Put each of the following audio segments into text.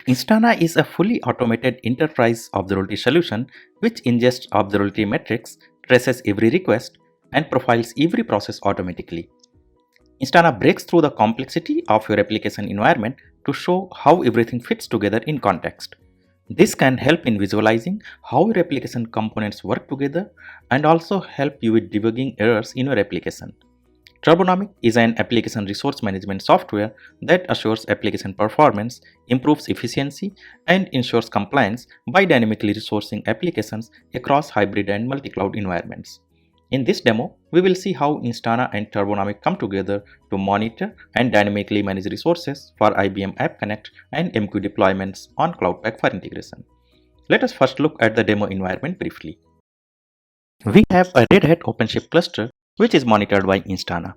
Instana is a fully automated enterprise observability solution which ingests observability metrics, traces every request, and profiles every process automatically. Instana breaks through the complexity of your application environment to show how everything fits together in context. This can help in visualizing how your application components work together and also help you with debugging errors in your application. Turbonomic is an application resource management software that assures application performance, improves efficiency, and ensures compliance by dynamically resourcing applications across hybrid and multi-cloud environments. In this demo, we will see how Instana and Turbonomic come together to monitor and dynamically manage resources for IBM App Connect and MQ deployments on Cloudpak for integration. Let us first look at the demo environment briefly. We have a Red Hat OpenShift cluster which is monitored by Instana.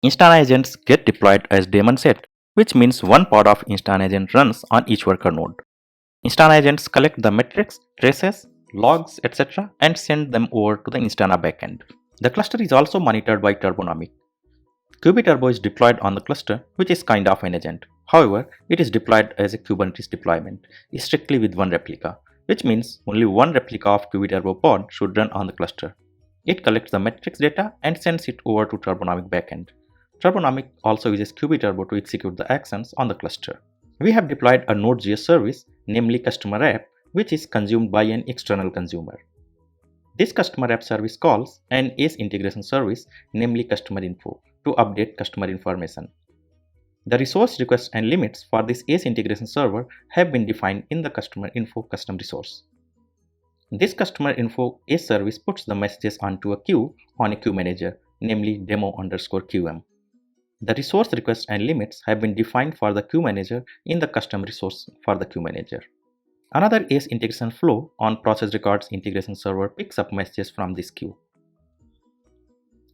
Instana agents get deployed as daemon set, which means one pod of Instana agent runs on each worker node. Instana agents collect the metrics, traces, logs, etc. and send them over to the Instana backend. The cluster is also monitored by Turbonomic. Turbo is deployed on the cluster, which is kind of an agent. However, it is deployed as a Kubernetes deployment, strictly with one replica, which means only one replica of Turbo pod should run on the cluster. It collects the metrics data and sends it over to Turbonomic backend. Turbonomic also uses Turbo to execute the actions on the cluster. We have deployed a Node.js service, namely customer app, which is consumed by an external consumer. This customer app service calls an ACE integration service, namely customer info, to update customer information. The resource requests and limits for this ACE integration server have been defined in the customer info custom resource. This customer info ACE service puts the messages onto a queue on a queue manager, namely demo_QM. The resource requests and limits have been defined for the queue manager in the custom resource for the queue manager. Another ACE integration flow on process records integration server picks up messages from this queue.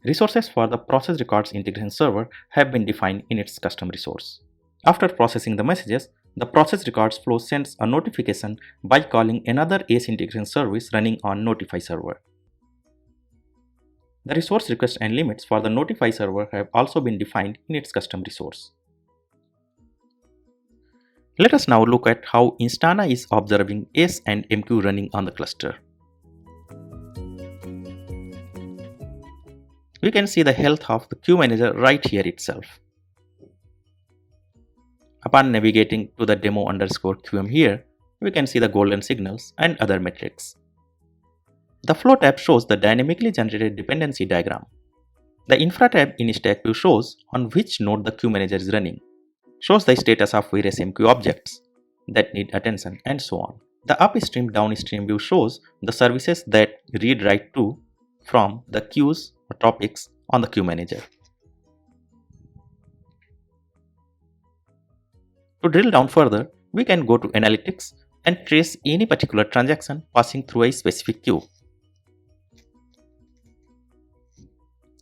Resources for the process records integration server have been defined in its custom resource. After processing the messages, the process records flow sends a notification by calling another ACE integration service running on Notify server. The resource requests and limits for the Notify server have also been defined in its custom resource. Let us now look at how Instana is observing ACE and MQ running on the cluster. We can see the health of the queue manager right here itself. Upon navigating to the demo_QM here, we can see the golden signals and other metrics. The Flow tab shows the dynamically generated dependency diagram. The Infra tab in stack view shows on which node the queue manager is running, shows the status of various MQ objects that need attention, and so on. The upstream downstream view shows the services that read write to from the queues or topics on the queue manager. To drill down further, we can go to Analytics and trace any particular transaction passing through a specific queue.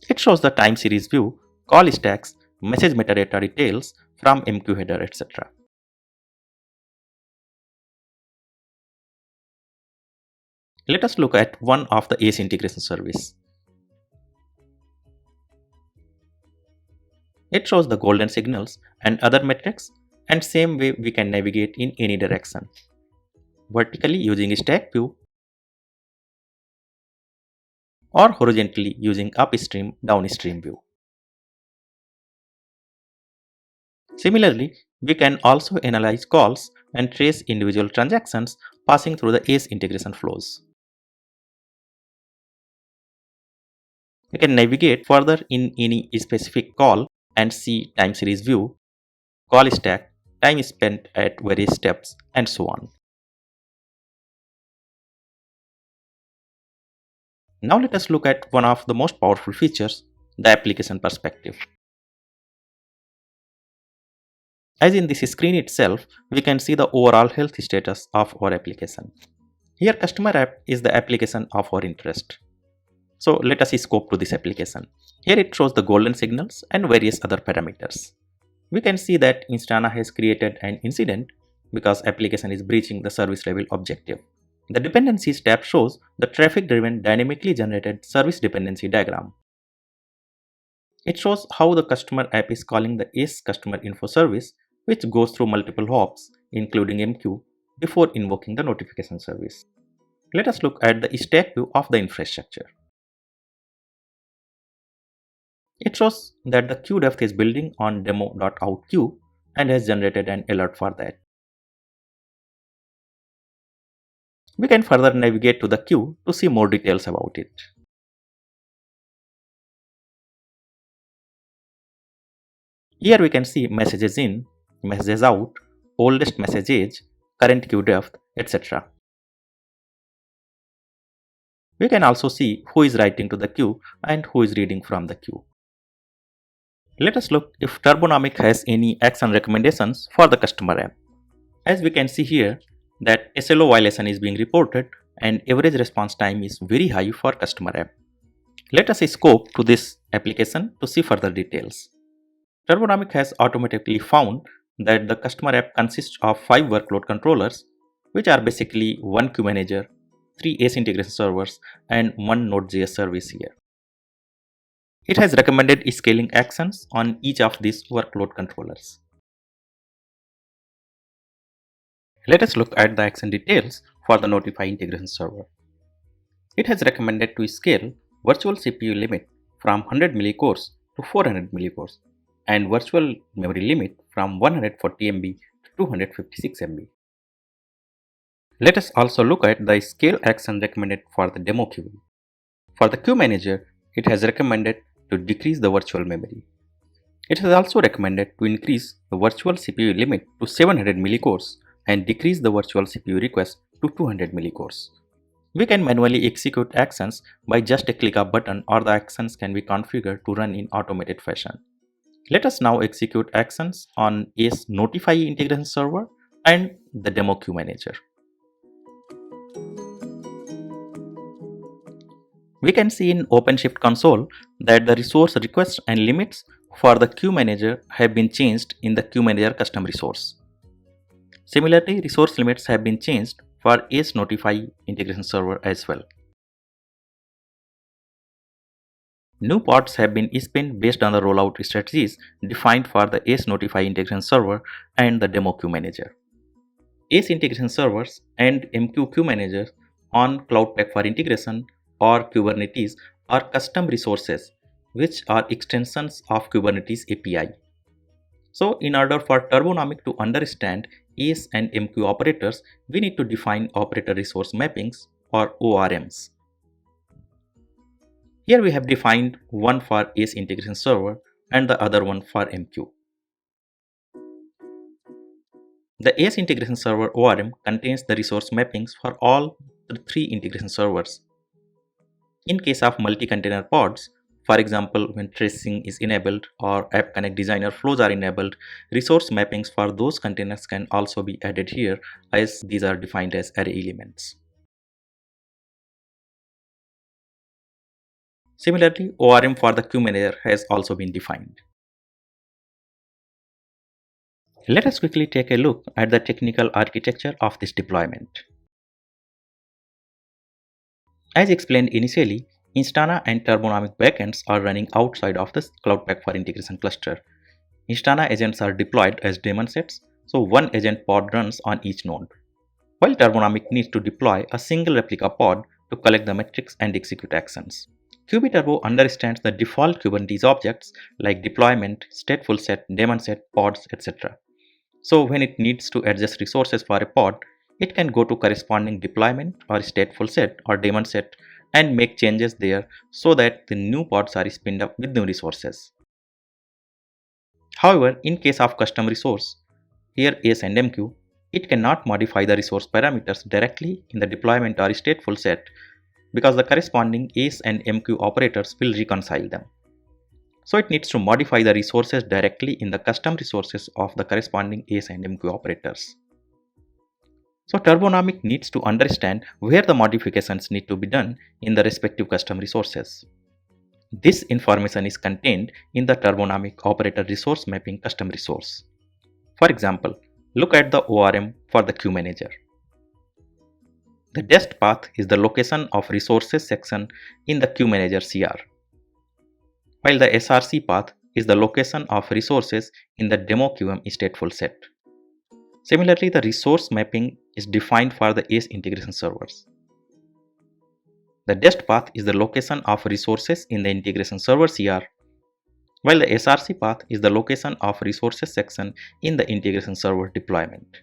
It shows the time series view, call stacks, message metadata details from MQ header, etc. Let us look at one of the ACE integration service. It shows the golden signals and other metrics, and same way we can navigate in any direction, vertically using stack view or horizontally using upstream downstream view. Similarly, we can also analyze calls and trace individual transactions passing through the ACE integration flows. We can navigate further in any specific call and see time series view, call stack, time spent at various steps, and so on. Now let us look at one of the most powerful features, the application perspective. As in this screen itself, we can see the overall health status of our application. Here customer app is the application of our interest. So let us scope to this application. Here it shows the golden signals and various other parameters. We can see that Instana has created an incident because application is breaching the service level objective. The dependencies tab shows the traffic driven dynamically generated service dependency diagram. It shows how the customer app is calling the ACE customer info service, which goes through multiple hops including MQ, before invoking the notification service. Let us look at the stack view of the infrastructure. It shows that the queue depth is building on demo.out queue and has generated an alert for that. We can further navigate to the queue to see more details about it. Here we can see messages in, messages out, oldest message age, current queue depth, etc. We can also see who is writing to the queue and who is reading from the queue. Let us look if Turbonomic has any action recommendations for the customer app. As we can see here that SLO violation is being reported and average response time is very high for customer app. Let us scope to this application to see further details. Turbonomic has automatically found that the customer app consists of 5 workload controllers, which are basically one queue manager, 3 ACE integration servers, and one Node.js service here. It has recommended scaling actions on each of these workload controllers. Let us look at the action details for the Notify integration server. It has recommended to scale virtual CPU limit from 100 millicores to 400 millicores and virtual memory limit from 140 MB to 256 MB. Let us also look at the scale action recommended for the demo queue. For the queue manager, it has recommended to decrease the virtual memory. It has also recommended to increase the virtual CPU limit to 700 millicores and decrease the virtual CPU request to 200 millicores. We can manually execute actions by just a click of button, or the actions can be configured to run in automated fashion. Let us now execute actions on ACE Notify integration server and the demo queue manager. We can see in OpenShift console that the resource requests and limits for the queue manager have been changed in the queue manager custom resource. Similarly, resource limits have been changed for ACE Notify integration server as well. New pods have been spun based on the rollout strategies defined for the ACE Notify integration server and the demo queue manager. ACE integration servers and MQ queue managers on Cloud Pak for integration or Kubernetes are custom resources which are extensions of Kubernetes API. So in order for Turbonomic to understand ACE and MQ operators, we need to define operator resource mappings or ORMs. Here we have defined one for ACE integration server and the other one for MQ. The ACE integration server ORM contains the resource mappings for all the 3 integration servers. In case of multi-container pods, for example, when tracing is enabled or App Connect Designer flows are enabled, resource mappings for those containers can also be added here, as these are defined as array elements. Similarly, ORM for the queue manager has also been defined. Let us quickly take a look at the technical architecture of this deployment. As explained initially, Instana and Turbonomic backends are running outside of the Cloud Pak for integration cluster. Instana agents are deployed as daemon sets, so one agent pod runs on each node, while Turbonomic needs to deploy a single replica pod to collect the metrics and execute actions. QBTurbo understands the default Kubernetes objects like deployment, stateful set, daemon set, pods, etc. So when it needs to adjust resources for a pod, it can go to corresponding deployment or stateful set or daemon set and make changes there so that the new pods are spinned up with new resources. However, in case of custom resource, here ACE and MQ, it cannot modify the resource parameters directly in the deployment or stateful set because the corresponding ACE and MQ operators will reconcile them. So it needs to modify the resources directly in the custom resources of the corresponding ACE and MQ operators. So Turbonomic needs to understand where the modifications need to be done in the respective custom resources. This information is contained in the Turbonomic operator resource mapping custom resource. For example, look at the ORM for the queue manager. The dest path is the location of resources section in the queue manager CR, while the SRC path is the location of resources in the demo QM stateful set. Similarly, the resource mapping is defined for the ACE integration servers. The dest path is the location of resources in the integration server CR, while the SRC path is the location of resources section in the integration server deployment.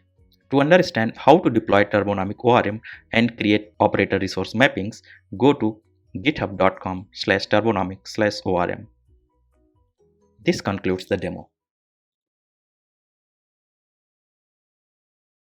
To understand how to deploy Turbonomic ORM and create operator resource mappings, go to github.com/turbonomic/ORM. This concludes the demo.